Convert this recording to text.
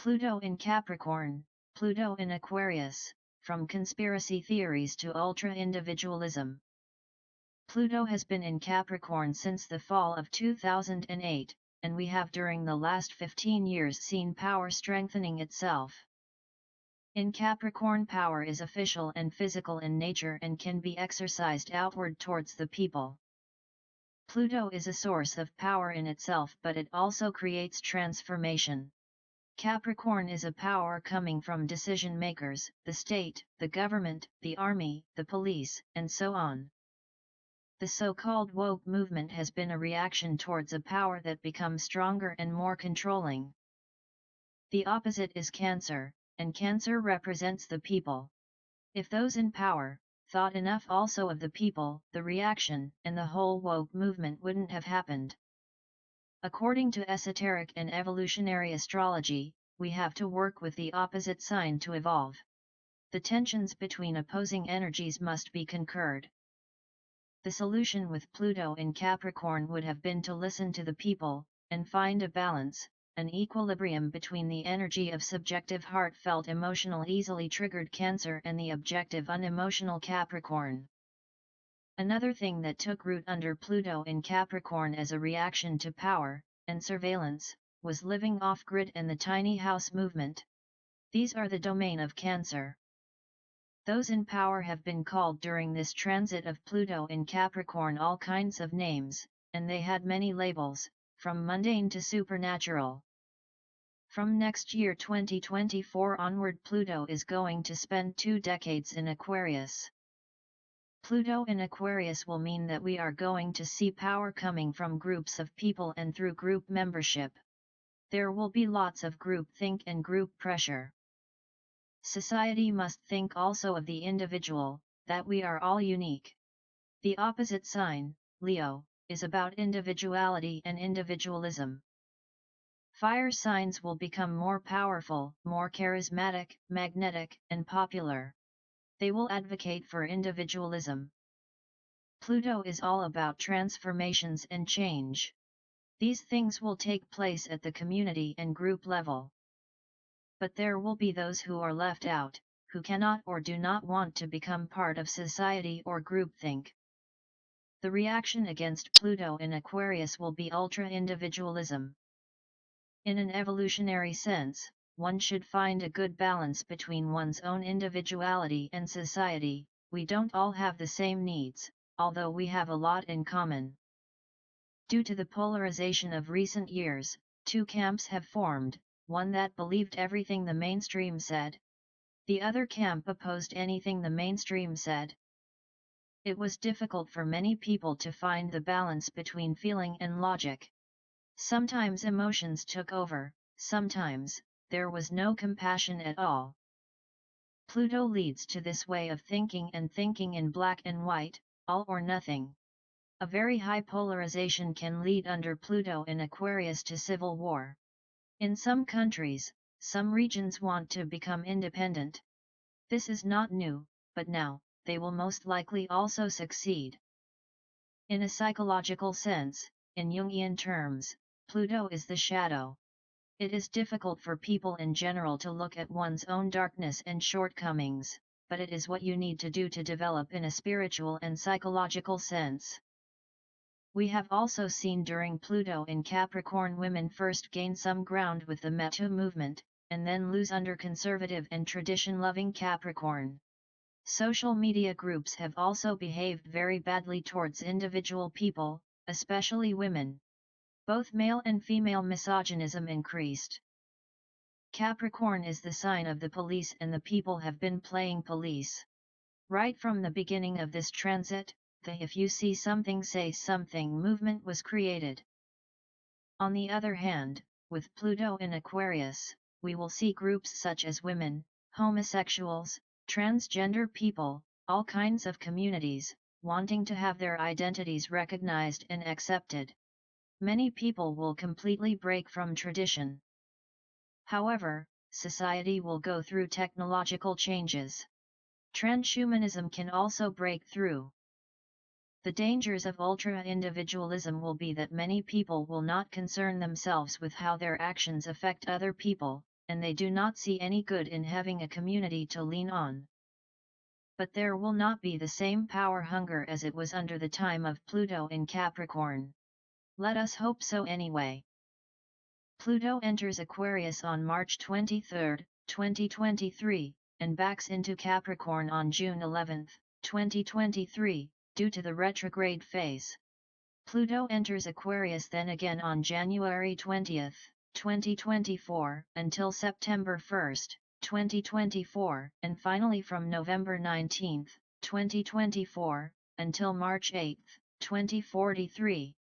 Pluto in Capricorn, Pluto in Aquarius, from conspiracy theories to ultra-individualism. Pluto has been in Capricorn since the fall of 2008, and we have during the last 15 years seen power strengthening itself. In Capricorn, power is official and physical in nature and can be exercised outward towards the people. Pluto is a source of power in itself, but it also creates transformation. Capricorn is a power coming from decision makers, the state, the government, the army, the police, and so on. The so-called woke movement has been a reaction towards a power that becomes stronger and more controlling. The opposite is Cancer, and Cancer represents the people. If those in power thought enough also of the people, the reaction and the whole woke movement wouldn't have happened. According to esoteric and evolutionary astrology, we have to work with the opposite sign to evolve. The tensions between opposing energies must be conquered. The solution with Pluto in Capricorn would have been to listen to the people, and find a balance, an equilibrium between the energy of subjective heartfelt emotional easily triggered Cancer and the objective unemotional Capricorn. Another thing that took root under Pluto in Capricorn as a reaction to power and surveillance was living off-grid and the tiny house movement. These are the domain of Cancer. Those in power have been called during this transit of Pluto in Capricorn all kinds of names, and they had many labels, from mundane to supernatural. From next year 2024 onward, Pluto is going to spend 2 decades in Aquarius. Pluto in Aquarius will mean that we are going to see power coming from groups of people and through group membership. There will be lots of groupthink and group pressure. Society must think also of the individual, that we are all unique. The opposite sign, Leo, is about individuality and individualism. Fire signs will become more powerful, more charismatic, magnetic, and popular. They will advocate for individualism. Pluto is all about transformations and change. These things will take place at the community and group level. But there will be those who are left out, who cannot or do not want to become part of society or groupthink. The reaction against Pluto in Aquarius will be ultra-individualism. In an evolutionary sense, one should find a good balance between one's own individuality and society. We don't all have the same needs, although we have a lot in common. Due to the polarization of recent years, 2 camps have formed. One that believed everything the mainstream said. The other camp opposed anything the mainstream said. It was difficult for many people to find the balance between feeling and logic. Sometimes emotions took over, sometimes there was no compassion at all. Pluto leads to this way of thinking and thinking in black and white, all or nothing. A very high polarization can lead under Pluto in Aquarius to civil war. In some countries, some regions want to become independent. This is not new, but now, they will most likely also succeed. In a psychological sense, in Jungian terms, Pluto is the shadow. It is difficult for people in general to look at one's own darkness and shortcomings, but it is what you need to do to develop in a spiritual and psychological sense. We have also seen during Pluto in Capricorn women first gain some ground with the Me Too movement, and then lose under conservative and tradition-loving Capricorn. Social media groups have also behaved very badly towards individual people, especially women. Both male and female misogynism increased. Capricorn is the sign of the police, and the people have been playing police. Right from the beginning of this transit, the "if you see something say something" movement was created. On the other hand, with Pluto in Aquarius, we will see groups such as women, homosexuals, transgender people, all kinds of communities, wanting to have their identities recognized and accepted. Many people will completely break from tradition. However, society will go through technological changes. Transhumanism can also break through. The dangers of ultra-individualism will be that many people will not concern themselves with how their actions affect other people, and they do not see any good in having a community to lean on. But there will not be the same power hunger as it was under the time of Pluto in Capricorn. Let us hope so anyway. Pluto enters Aquarius on March 23, 2023, and backs into Capricorn on June 11, 2023, due to the retrograde phase. Pluto enters Aquarius then again on January 20, 2024, until September 1, 2024, and finally from November 19, 2024, until March 8, 2043,